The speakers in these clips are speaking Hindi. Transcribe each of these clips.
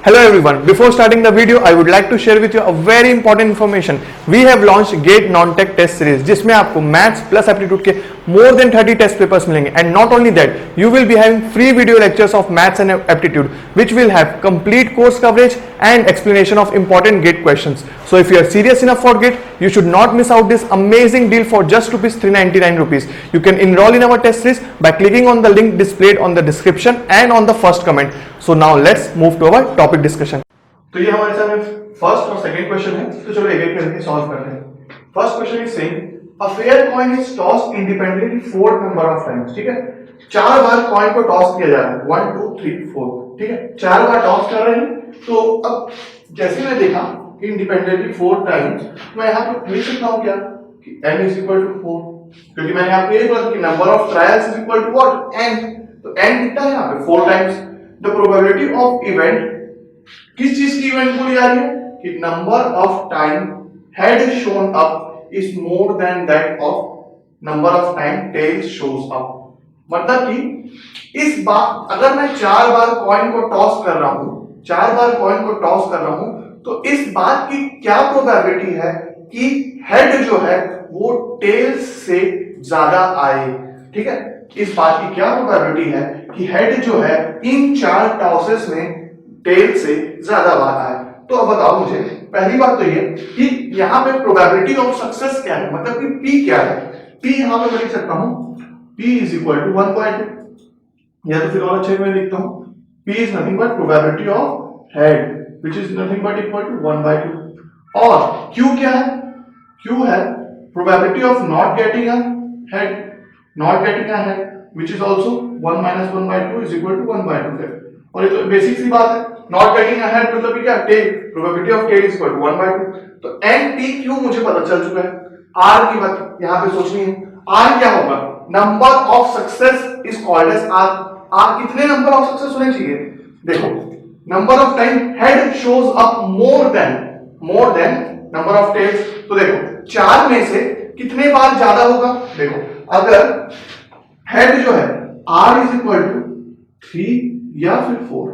Hello everyone, before starting the video I would like to share with you a very important information. We have launched GATE Non-Tech Test Series जिसमें आपको मैथ्स प्लस एप्टीट्यूड के more than 30 test papers मिलेंगे and not only that you will be having free video lectures of maths and aptitude which will have complete course coverage and explanation of important GATE questions. So if you are serious enough for GATE, you should not miss out this amazing deal for just ₹399. You can enroll in our test series by clicking on the link displayed on the description and on the first comment. So now let's move to our topic discussion. तो ये हमारे सामने फर्स्ट और सेकंड क्वेश्चन है, तो चलो एक एक करके सॉल्व करते हैं। First question is saying a fair coin is tossed independently 4 number of times. ठीक है, 4 बार कॉइन को टॉस किया जा रहा है, 1 2 3 4। ठीक है, 4 बार टॉस कर रहे हैं। तो अब जैसे मैंने देखा इंडिपेंडेंटली 4 टाइम्स, मैं यहां पे लिख सकता हूं क्या कि n इज इक्वल टू 4, क्योंकि मैंने आपको ये बोला कि number of trials is equal to what n। तो n कितना है यहां पे 4 times. The probability of event, किस चीज की इवेंट बोली जा रही है कि number of time head shown up is more than that of number of time tail shows up. मतलब कि इस बार अगर मैं 4 बार कॉइन को टॉस कर रहा हूं, 4 बार कॉइन को टॉस कर रहा हूं, तो इस बात की क्या प्रोबेबिलिटी है कि हेड जो है वो टेल से ज्यादा आए। ठीक है, इस बात की क्या प्रोबेबिलिटी है कि हेड जो है इन 4 टॉसेस में टेल से ज्यादा बार आए। तो अब बताओ मुझे, पहली बात तो ये कि यहां पे प्रोबेबिलिटी ऑफ सक्सेस क्या है, मतलब कि P क्या है। P यहां पे मैं लिख सकता हूं P इज इक्वल टू 1/2, या तो फिर और अच्छे में लिखता हूं P is nothing but probability of head which is nothing but equal to 1/2। और Q क्या है, Q है probability of not getting a head, not getting a head which is also 1 - 1/2 is equal to 1/2। और ये तो बेसिक सी बात है, नॉट गेटिंग अ हेड मतलब कि क्या, tail, probability of tail is equal to 1/2। तो n p q मुझे पता चल चुका है। r की बात यहां पे सोचनी है, r क्या होगा, number of success is called as r। r कितने नंबर ऑफ सक्सेस होने चाहिए, देखो number of time head shows up more than number of tails. तो देखो 4 में से कितने बार ज्यादा होगा, देखो अगर हेड जो है r इज इक्वल टू 3 या फिर 4,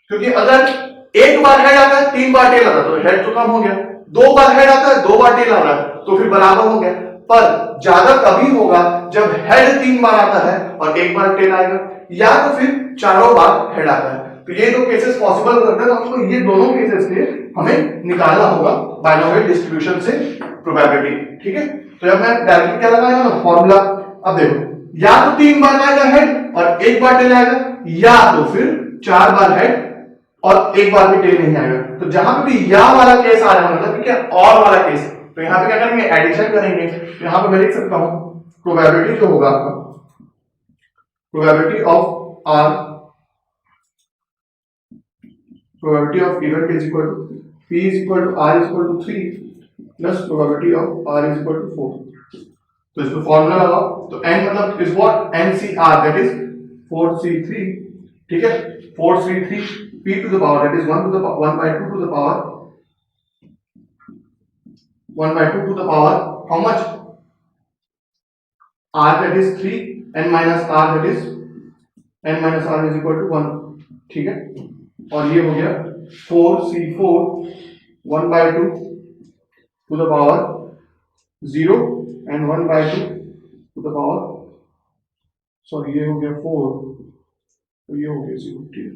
क्योंकि अगर एक बार हेड आता है 3 बार टेल आता है तो हेड तो कम हो गया, 2 बार हेड आता है 2 बार टेल आ रहा है तो फिर बराबर हो गया। पर ज्यादा तभी होगा जब हेड 3 बार आता है और 1 बार टेल आएगा, या तो फिर चारों बार हेड आता है। तो ये दो केसेस पॉसिबल करते हैं, तो हमको ये दोनों केसेस के हमें निकालना होगा बाइनोमियल डिस्ट्रीब्यूशन से प्रोबेबिलिटी। ठीक है, तो जब मैं डायरेक्टली क्या लगाएगा ना फॉर्मूला, अब देखो या तो 3 बार आएगा हेड और 1 बार टेल आएगा, या तो फिर 4 बार हेड और 1 बार भी टेल नहीं आएगा। तो जहां पे भी या वाला केस आ रहा है मतलब क्या और वाला केस, तो यहां पे क्या करेंगे, एडिशन करेंगे। तो यहां पे मैं लिख सकता हूं प्रोबेबिलिटी जो होगा आपका, probability of R, probability of event is equal to p is equal to r is equal to 3 plus probability of r is equal to 4। तो इसमें फॉर्मूला लगाओ, तो n मतलब is what, ncr that is 4c3। ठीक है, 4c3 p to the power that is 1 to the 1/2 to the power 1/2 to the power how much, r that is 3 n minus r that is n minus r is equal to 1। ठीक है, और ये हो गया 4c4 1/2 to the power 0 and 1/2 to the power, sorry ये हो गया 4 तो ये हो गया 0। ठीक है,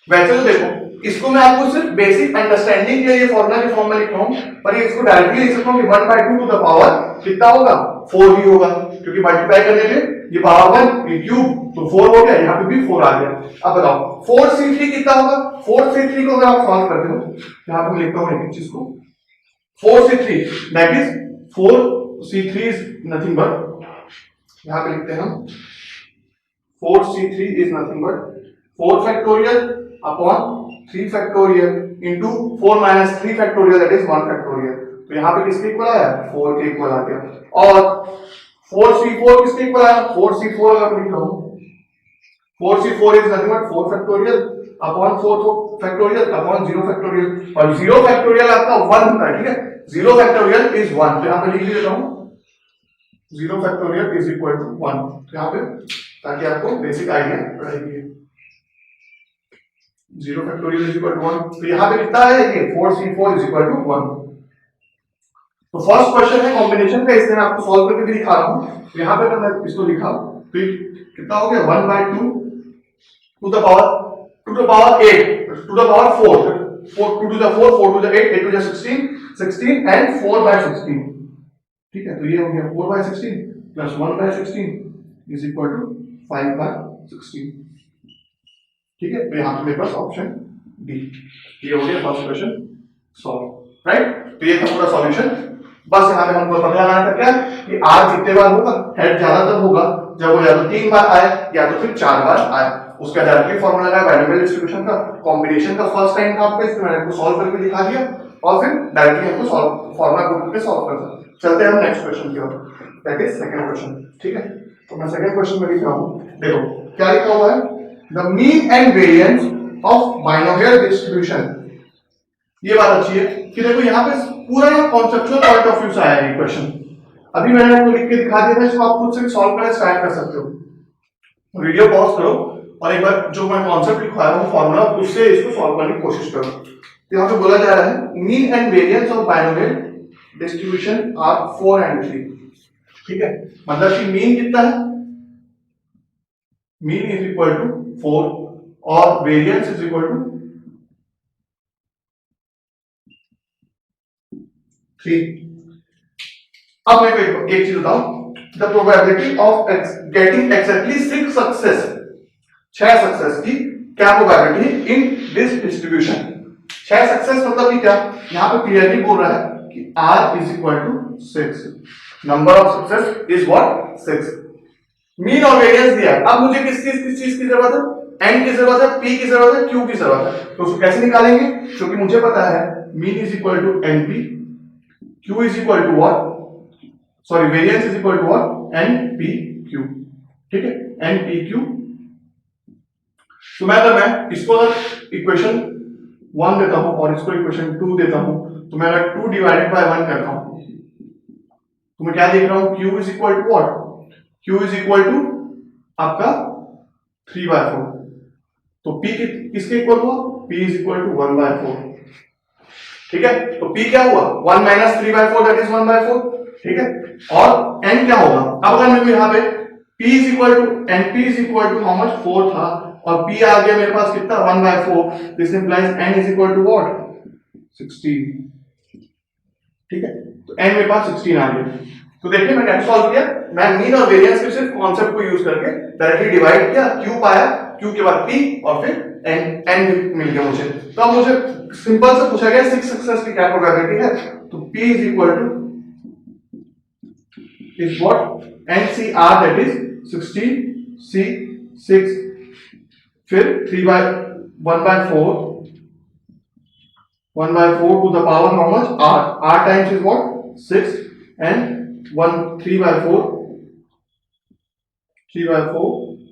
वैसे तो देखो इसको मैं आपको सिर्फ बेसिक अंडरस्टैंडिंग के लिए ये फॉर्मूला के फॉर्म में लिख रहा हूं, पर ये इसको डायरेक्टली लिख सकता हूं कि 1/2 टू द पावर कितना होगा, 4 ही होगा, क्योंकि मल्टीप्लाई करने पे ये पावर 1 ये क्यूब तो 4 हो गया, यहां पे भी 4 आ गया। अब बताओ 4c3 कितना होगा, 4c3 को अगर आप सॉल्व करते हो, यहां पे मैं लिखता हूं एक चीज को, 4c3 that is 4c3 is nothing but, यहां पे लिखते हैं हम 4c3 is nothing but 4 factorial upon 3 factorial into 4 minus 3 factorial that is 1 factorial. तो यहां पे किसके इक्वल आया, 4 के इक्वल आ गया। और 4c4 किसके इक्वल आया, 4c4 अगर लिख रहा हूं 4c4 is nothing but 4 factorial upon 4 factorial upon 0 factorial, और 0 फैक्टोरियल आपका 1 होता है। ठीक है, 0 फैक्टोरियल इज 1, तो यहां पे लिख देता हूं 0 फैक्टोरियल इज इक्वल टू 1, तो यहां पे ताकि आपको बेसिक आइडिया रहेगी। 0 फैक्टोरियल इज इक्वल टू 1। तो यहाँ पे कितना है ये 4c4 इज इक्वल टू 1। तो फर्स्ट क्वेश्चन है कॉम्बिनेशन का, इसलिए मैं आपको सॉल्व करके भी दिखा रहा हूँ। यहाँ पे तो मैं इसको लिखा तो कितना हो गया 1/2 to the power 8 to the power 4 2 to the 4 4 to the 8 8 to the 16 16 and 4/16। ठीक है, तो ये हो गया 4/16 प्लस 1/16 इज इक्वल टू 5/16। ठीक है, तो यहाँ पे मेरे पास ऑप्शन डी, ये हो गया फर्स्ट क्वेश्चन सॉल्व। राइट, तो ये था पूरा सॉल्यूशन। बस यहाँ पे हमको पता लगाना था क्या कि आर कितने बार होगा, हेड ज्यादातर होगा जब वो या तो 3 बार आए या तो फिर 4 बार आए। उसका डायरेक्टली फॉर्मूला है बाइनोमियल डिस्ट्रीब्यूशन का, कॉम्बिनेशन का फर्स्ट टाइम था आपका, इसमें मैंने आपको सॉल्व करके दिखा दिया और फिर डायरेक्टली हमको सॉल्व फॉर्मूला पुट करके सॉल्व करना। चलते हैं हम नेक्स्ट क्वेश्चन की ओर, दैट इज सेकंड क्वेश्चन। ठीक है, तो मैं सेकंड क्वेश्चन में लिख रहा हूं, देखो क्या लिखा हुआ है, the mean and variance of binomial distribution. ये बात अच्छी है कि देखो यहाँ पे पूरा कॉन्सेप्चुअल पॉइंट ऑफ व्यू से आया है क्वेश्चन। अभी मैंने आपको लिख के दिखा दिया था, इसको आप खुद से सॉल्व करना स्टार्ट कर सकते हो। वीडियो पॉज करो और एक बार जो मैं कॉन्सेप्ट लिखवाया हूं फॉर्मूला, उससे इसको सॉल्व करने की कोशिश करो। तो यहाँ पे बोला जा रहा है mean and variance of binomial distribution are 4 and 3। ठीक है, मतलब कि मीन कितना है, मीन इज इक्वल टू 4 और वेरिएंस इज इक्वल टू 3। अब मैं एक चीज बताऊं, the probability of getting exactly 6 success, 6 success की क्या probability in this distribution. 6 success मतलब कि क्या, यहां पे क्लियरली बोल रहा है कि r is equal to 6, number of success is what 6। Mean और वेरिएंस दिया है, अब मुझे किस चीज की जरूरत है, n की जरूरत है, p की जरूरत है, q की जरूरत है। तो उसको कैसे निकालेंगे, क्योंकि मुझे पता है mean is equal to np, q is equal to what, sorry variance is equal to what npq। ठीक है, npq। तो मैं अगर मैं इसको इक्वेशन 1 देता हूं और इसको इक्वेशन 2 देता हूं, तो मैं अगर 2 डिवाइडेड बाय 1 करता हूं तो मैं क्या देख रहा हूं, q is equal to what, q is equal to आपका 3/4। तो p किसके इक्वल हुआ, p इज इक्वल टू 1/4। ठीक है, तो p क्या हुआ 1 माइनस 3/4 दैट इज 1/4। ठीक है, और n क्या होगा, अब अगर मेरे को यहाँ पे p is equal to np is equal to how much 4 था और p आ गया मेरे पास कितना 1/4, this implies n is equal to what 16। ठीक है, तो n मेरे पास 16 आ गया। तो देखिए मैं कैसे सॉल्व किया, मैं मीन और वेरिएंस के सिर्फ कांसेप्ट को यूज करके डायरेक्टली डिवाइड किया, q पाया, q के बाद p और फिर n मिल गया मुझे। तो अब मुझे सिंपल से पूछा गया 6 सक्सेस की क्या प्रोबेबिलिटी है, तो p is equal to is what NCR, that is 16 C 6 फिर 1/4 to the power how much r times is what 6 and 3/4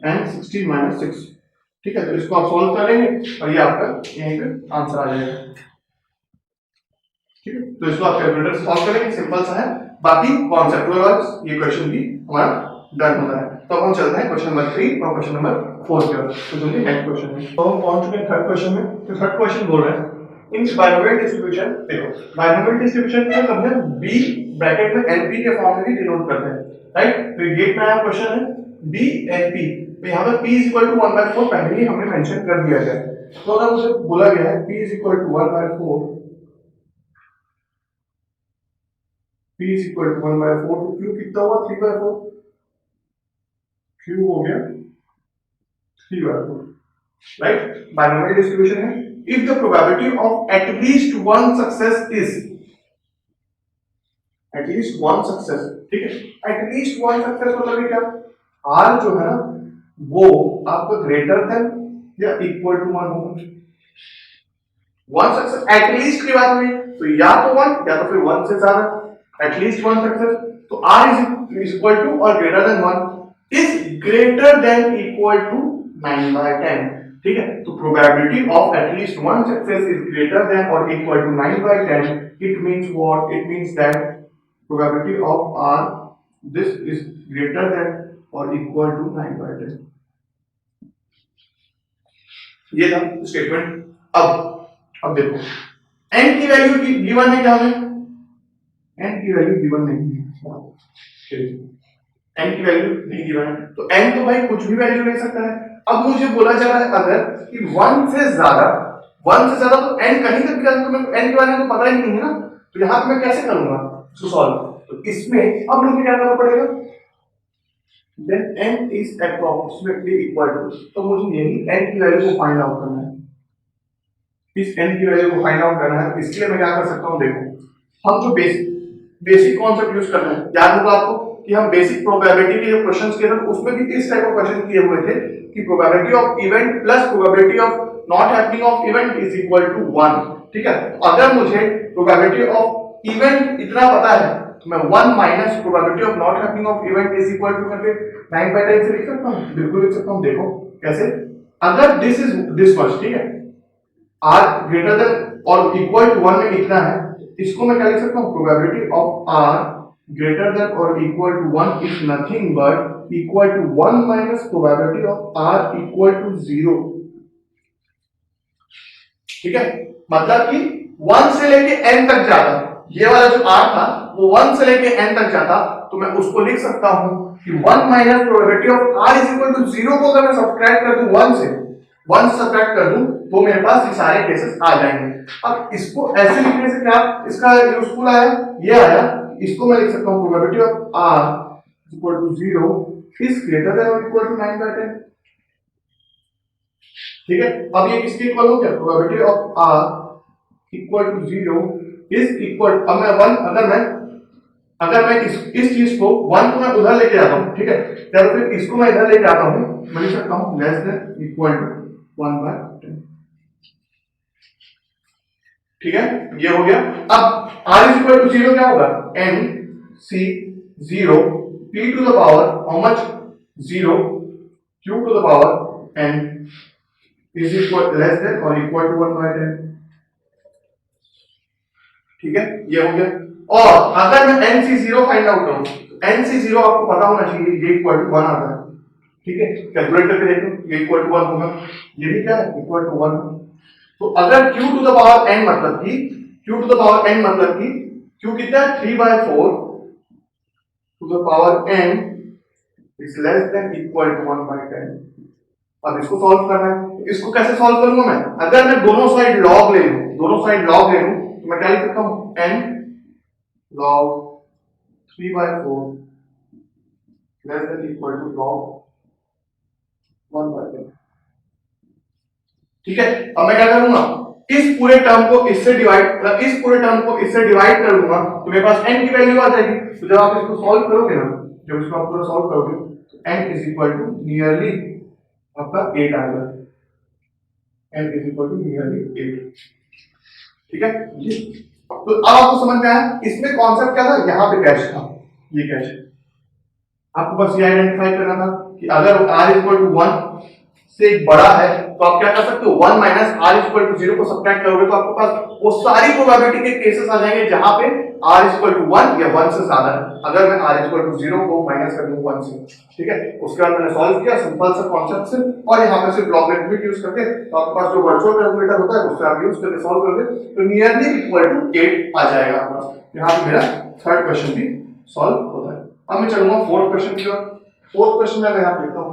and 16 minus 6। ठीक है, तो इसको आप सॉल्व करेंगे और ये आपका यहीं पे आंसर आ जाएगा। ठीक है, तो इसको आप कैलकुलेटर से सॉल्व करेंगे, सिंपल सा है। बाकी कॉन्सेप्चुअल वाइज ये क्वेश्चन भी हमारा डन होता है। तो अब हम चलते हैं क्वेश्चन नंबर 3 और क्वेश्चन नंबर 4 की ओर। तो चलिए नेक्स्ट क्वेश्चन में, तो हम पहुंच चुके हैं थर्ड क्वेश्चन में। तो थर्ड क्वेश्चन बोल रहा है इन बाइनोमियल डिस्ट्रीब्यूशन, देखो बाइनोमियल डिस्ट्रीब्यूशन में हमने b ब्रैकेट में np के फॉर्म में भी डिनोट करते हैं, राइट। तो ये नया क्वेश्चन है b np, तो यहां पे p 1/4 पहले ही हमने मेंशन कर दिया है। तो अगर मुझे बोला गया है p 1/4, p is equal to 1/4, तो q कितना हुआ 3/4, q हो गया 3/4, राइट। बाइनोमियल डिस्ट्रीब्यूशन है, if the probability of at least one success is, at least one success, ठीक है, at least one success मतलब क्या, r जो है ना वो आपका ग्रेटर देन या इक्वल टू 1 होगा। वन सक्सेस एट लीस्ट की बात हुई, तो या तो 1 या तो फिर 1 से ज्यादा, एटलीस्ट 1 सक्सेस। तो r इज इक्वल टू और greater than 1 is greater than equal to 9/10। ठीक है, तो probability of at least 1 success is greater than और equal to 9/10। It means what, it means that probability of r this is greater than और इक्वल टू 9/10। ये था स्टेटमेंट। अब देखो n की वैल्यू गिवन है क्या हमें? n की वैल्यू गिवन नहीं है, n की वैल्यू नहीं गिवन है, तो n तो भाई कुछ भी वैल्यू ले सकता है। अब मुझे बोला जा रहा है अगर कि 1 से ज्यादा तो n कहीं तक क्या, तो मेरे को n के बारे में तो पता ही नहीं है ना, तो यहां पे मैं कैसे करूंगा इसको सॉल्व? तो इसमें अब मुझे क्या करना पड़ेगा, then n is approximately equal to, तो मुझे यही n की वैल्यू को फाइंड आउट करना है, इस n की वैल्यू को फाइंड आउट करना है। इसके लिए मैं क्या कर सकता हूं, देखो हम जो बेसिक कॉन्सेप्ट यूज कर रहे हैं, याद होगा आपको कि हम बेसिक प्रोबेबिलिटी के जो क्वेश्चंस किए थे उसमें भी इस टाइप ऑफ क्वेश्चन किए हुए थे कि probability of event plus probability of not happening of event is equal to 1। ठीक है, तो अगर मुझे प्रोबेबिलिटी ऑफ इवेंट इतना पता है तो मैं 1 minus probability of not happening of event is equal to करके 9/10 से लिख सकता हूं, बिल्कुल लिख सकता हूं। देखो कैसे, अगर दिस मच, ठीक है, r ग्रेटर देन और इक्वल टू 1 में लिखना है, इसको मैं क्या लिख सकता हूं, probability of r greater than or equal to 1 is nothing but equal to 1 minus probability of r equal to 0। ठीक है, मतलब कि 1 से लेके n तक जाता, ये वाला जो r था वो 1 से लेके n तक जाता, तो मैं उसको लिख सकता हूं कि 1 minus probability of r is equal to 0 को अगर मैं सब्ट्रैक्ट कर दूं 1 से सब्ट्रैक्ट कर दूं तो मेरे पास ये सारे केसेस आ जाएंगे। अब इसको ऐसे लिखने से क्या इसका यूजफुल आया, ये आया, इसको मैं लिख सकता हूं probability of r equal to 0 is greater than और इक्वल टू 9/10। ठीक है, अब ये किसके इक्वल हो गया, probability of r equal to 0 is equal, अब मैं 1 अगर मैं इस चीज को 1 को मैं उधर लेके आता हूं, ठीक है, या फिर इसको मैं इधर लेके आता हूं, मैं लिख सकता हूं लेस देन इक्वल टू 1/10। ठीक है, ये हो गया। अब r इज इक्वल टू 0 क्या होगा, n c 0 p to the power how much 0 q to the power n is equal less than और इक्वल टू 1/10। ठीक है, ये हो गया। और अगर मैं nc0 फाइंड आउट करूं तो nc0 आपको पता होना चाहिए ये इक्वल टू 1 आता है। ठीक है, कैलकुलेट करके देखो, ये इक्वल टू 1 होगा, ये भी क्या है इक्वल टू 1। तो अगर q to the power n मतलब कि q कितना है 3/4 to the power n is less than equal to 1/10। अब इसको सॉल्व करना है, इसको कैसे सॉल्व करूंगा मैं, अगर मैं दोनों साइड लॉग ले लूं तो मैं क्या लिख सकता हूं, n log 3/4 less than equal to log 1/10। ठीक है, अब मैं क्या करूंगा, इस पूरे टर्म को इससे डिवाइड कर लूंगा तो मेरे पास n की वैल्यू आ जाएगी। तो जब आप इसको सॉल्व करोगे ना, जब इसको आप पूरा सॉल्व करोगे तो n is equal to nearly आपका 8 आएगा, n is equal to nearly 8। ठीक है, ये तो अब आपको समझ में आया इसमें कॉन्सेप्ट क्या था, यहां पे कैश था, ये कैश है। आपको बस ये आइडेंटिफाई करना था कि अगर r इक्वल टू 1 से बड़ा है तो आप क्या कर सकते हो, 1 माइनस r इक्वल टू 0 को सब्ट्रैक्ट करोगे तो आपके पास वो सारी प्रोबेबिलिटी के केसेस आ जाएंगे जहां पे r इक्वल टू 1 या 1 से ज्यादा है। अगर मैं r इक्वल टू 0 को माइनस कर दूं 1 से, ठीक है, उसके बाद मैंने सॉल्व किया सिंपल सा कॉन्सेप्ट से, और यहां पे सिर्फ लॉगरिथमिक यूज करके, तो आपके पास जो वर्चुअल कैलकुलेटर होता है उससे आप यूज करके सॉल्व करोगे तो नियरली इक्वल टू 8 आ जाएगा आपके पास। यहां पे मेरा थर्ड क्वेश्चन भी सॉल्व होता है। अब मैं चलूंगा फोर्थ क्वेश्चन की ओर। फोर्थ क्वेश्चन में मैं यहां लिखता हूं,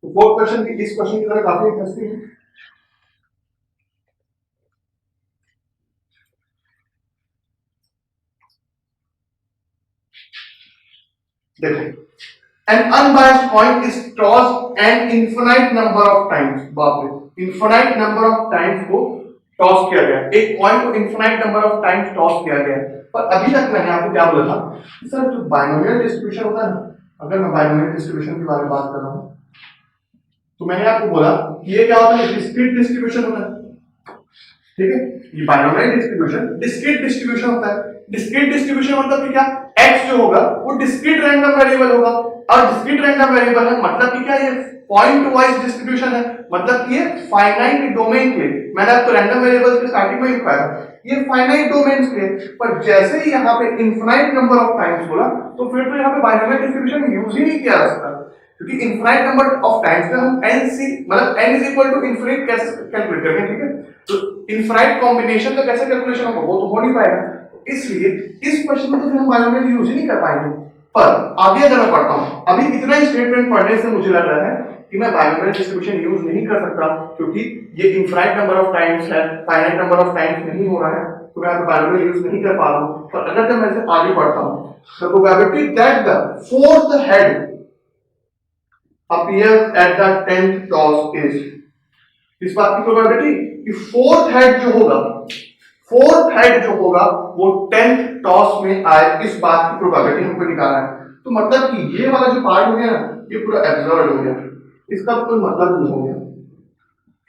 तो फोर्थ क्वेश्चन की इस क्वेश्चन की तरह काफी इंटरेस्टिंग है। देखो, an unbiased point is tossed an infinite number of times, बाप रे, infinite number of times को टॉस किया गया, एक पॉइंट को infinite number of times toss किया गया। पर अभी तक मैंने आपको क्या बोला था, सर जो बाइनोमियल डिस्ट्रीब्यूशन होता है ना, अगर मैं बाइनोमियल डिस्ट्रीब्यूशन के बारे में बात कर रहा हूं तो मैंने आपको बोला कि ये क्या होता है, डिस्क्रीट डिस्ट्रीब्यूशन होता है। ठीक है, ये बाइनोमियल डिस्ट्रीब्यूशन डिस्क्रीट डिस्ट्रीब्यूशन होता है। डिस्क्रीट डिस्ट्रीब्यूशन मतलब कि क्या, x जो होगा वो डिस्क्रीट रैंडम वेरिएबल होगा, और डिस्क्रीट रैंडम वेरिएबल है मतलब कि क्या, ये पॉइंट वाइज डिस्ट्रीब्यूशन है, मतलब कि ये फाइनाइट डोमेन के, मैंने आपको रैंडम वेरिएबल्स के स्टार्टिंग में ही बताया ये फाइनाइट डोमेन्स के, पर जैसे ही यहाँ पे इनफिनाइट नंबर ऑफ टाइम्स बोला तो फिर तो यहाँ पे बाइनोमियल डिस्ट्रीब्यूशन यूज ही नहीं किया जा सकता। क्योंकि इनफाइनाइट नंबर ऑफ टाइम्स में हम n सी मतलब n is equal to infinite कैसे कैलकुलेट करेंगे, ठीक है। तो इनफाइनाइट कॉम्बिनेशन का कैसे कैलकुलेशन होगा, वो तो हो नहीं पाएगा। इसलिए इस क्वेश्चन में तो हम बाइनोमियल यूज ही नहीं कर पाएंगे। पर आगे अगर मैं पढ़ता हूं, अभी इतना स्टेटमेंट पढ़ने से मुझे लग रहा है कि मैं बाइनोमियल डिस्ट्रीब्यूशन यूज नहीं कर सकता, क्योंकि ये इनफाइनाइट नंबर ऑफ टाइम्स है, फाइनाइट नंबर ऑफ टाइम्स नहीं हो रहा है, तो मैं बाइनोमियल यूज नहीं कर पा रहा हूं। पर अगर जब मैं इसे आगे पढ़ता हूं, the probability that the fourth head appears at the 10th toss is, इस बात की प्रोबेबिलिटी कि फोर्थ हेड जो होगा वो 10th टॉस में आए, इस बात की प्रोबेबिलिटी हमको निकालना है। तो मतलब कि ये वाला जो पार्ट हो गया ना, ये पूरा एब्सर्ड हो गया, इसका कोई मतलब नहीं हो गया,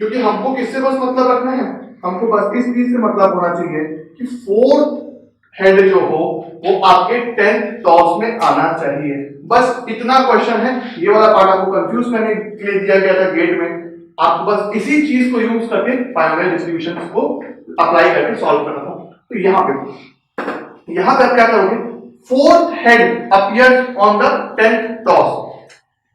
क्योंकि हमको किससे बस मतलब रखना है, हमको बस इस चीज से मतलब होना चाहिए कि फोर्थ हेड जो हो वो आपके 10th टॉस में आना चाहिए। बस इतना क्वेश्चन है, ये वाला पार्ट आपको कंफ्यूज करने के लिए दिया गया था गेट में। आपको बस इसी चीज को यूज करके बाइनोमियल डिस्ट्रीब्यूशन को अप्लाई करके सॉल्व करना था। तो यहाँ पे आप क्या करोगे, fourth head appears on the 10th toss,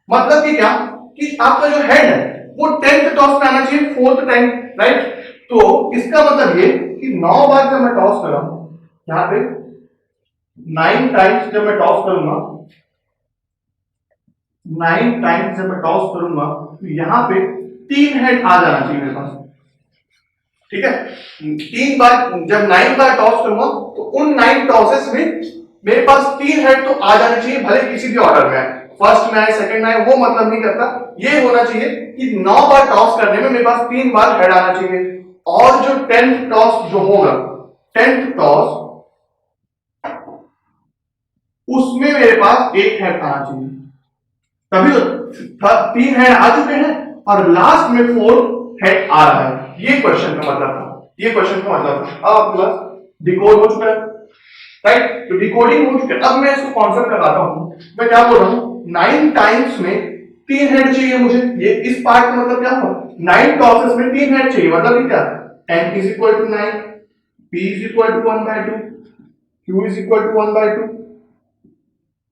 मतलब कि क्या कि आपका जो हेड है वो 10th टॉस में आना चाहिए फोर्थ टाइम, राइट। तो इसका मतलब ये कि 9 बार जब मैं टॉस कर रहा हूं, यहां पे 9 टाइम्स जब मैं टॉस करूंगा, 9 टाइम्स जब मैं टॉस करूंगा, तो यहां पे 3 हेड आ जाना चाहिए मेरे पास, ठीक है। 3 बार जब 9 बार टॉस करूंगा तो उन 9 टॉसेस में मेरे पास 3 हेड तो आ जाने चाहिए, भले किसी भी ऑर्डर में, फर्स्ट में आए सेकंड में आए, वो मतलब नहीं करता। ये होना चाहिए कि 9 बार टॉस करने में मेरे पास 3 बार हेड आना चाहिए, और जो 10th टॉस जो होगा, 10th टॉस उसमें मेरे पास 1 हेड आना चाहिए। तभी तो 3 हेड आ चुके हैं और लास्ट में 4 हेड आ रहा है। ये क्वेश्चन का मतलब था, ये क्वेश्चन का मतलब था। अब आपके पास डिकोड हो चुका है, राइट। तो डिकोडिंग हो चुका है। अब मैं इसको कॉन्सेप्ट लगाता हूं, मैं क्या बोल रहा हूं, 9 टाइम्स में 3 हेड चाहिए मुझे। ये इस पार्ट का मतलब क्या हुआ, 9 टॉसेस में 3 हेड चाहिए, मतलब ये क्या, n is equal to 9, p is equal to 1/2, q is equal to 1/2,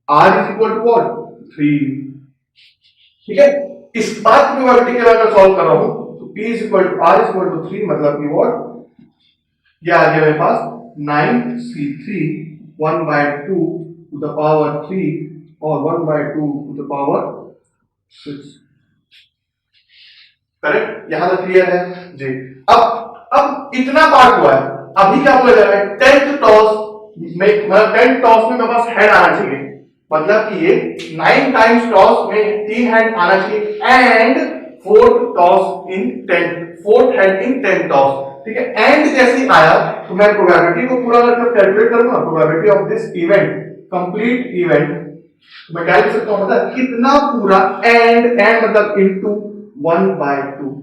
r is equal to what, 3, ठीक है। इस बात की प्रोबेबिलिटी के अगर सॉल्व कर रहा हूं तो p is equal to r is equal to 3, मतलब कि what, ये आ गया मेरे पास 9c3 1/2 to the power 3 और 1/2 to the power 6, करेक्ट। यहां तक क्लियर है जी। अब इतना पार्ट हुआ है, अभी क्या बोला जा रहा है, 10th टॉस में, मतलब 10th टॉस में मेरे पास हेड आना चाहिए, मतलब कि ये 9 टाइम्स टॉस में 3 हेड आना चाहिए, and fourth toss in 10th, fourth head in 10th toss, ठीक है। एंड जैसे ही आया तो मैं प्रोबेबिलिटी को पूरा करके कैलकुलेट करूंगा, probability of this event, complete event, मैं क्या लिख सकता हूं, मतलब कितना पूरा, एंड मतलब इनटू 1/2,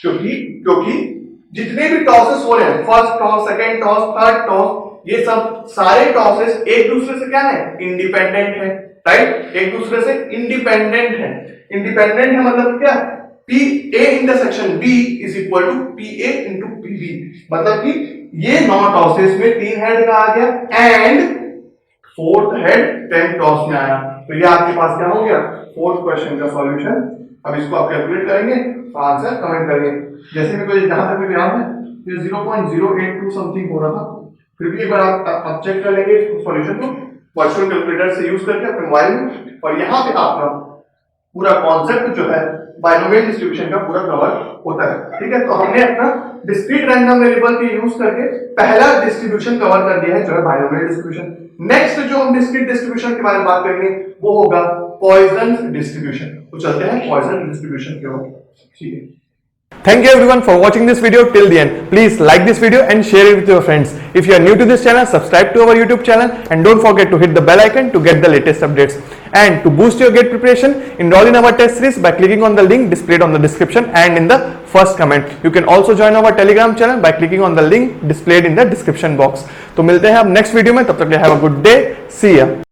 क्योंकि जितने भी टॉसेस हो रहे हैं, first toss, second toss, third toss, ये सब सारे टॉसेस एक दूसरे से क्या है, इंडिपेंडेंट है, राइट। एक दूसरे से इंडिपेंडेंट है। इंडिपेंडेंट है मतलब क्या, P A intersection B is equal to P A into P B, मतलब कि ये 9 टॉसेस में 3 हेड का आ गया एंड फोर्थ हेड 10 टॉस में आया। तो ये आपके पास क्या हो गया, फोर्थ क्वेश्चन का सॉल्यूशन। अब इसको आप कैलकुलेट करेंगे, आंसर कमेंट करेंगे। जैसे मेरे को जहां तक मेरे याद है ये 0.082 समथिंग हो रहा था, फिर भी एक बार आप चेक कर लेंगे सॉल्यूशन को वर्चुअल कैलकुलेटर से यूज करके अपने मोबाइल में, और यहाँ पे आपका पूरा कॉन्सेप्ट जो है बाइनोमियल डिस्ट्रीब्यूशन का पूरा कवर होता है, ठीक है। तो हमने अपना डिस्क्रीट रैंडम वेरिएबल के यूज करके पहला डिस्ट्रीब्यूशन कवर कर दिया है, जो है बाइनोमियल डिस्ट्रीब्यूशन। नेक्स्ट जो हम डिस्क्रीट डिस्ट्रीब्यूशन के बारे में बात करेंगे वो होगा पॉइसन डिस्ट्रीब्यूशन। तो चलते हैं पॉइसन डिस्ट्रीब्यूशन की ओर, ठीक है। Thank you everyone for watching this video till the end. Please like this video and share it with your friends. If you are new to this channel, subscribe to our YouTube channel and don't forget to hit the bell icon to get the latest updates. And to boost your GATE preparation, enroll in our test series by clicking on the link displayed on the description and in the first comment. You can also join our Telegram channel by clicking on the link displayed in the description box. तो मिलते हैं अब नेक्स्ट वीडियो में, तब तक के लिए have a good day. See ya.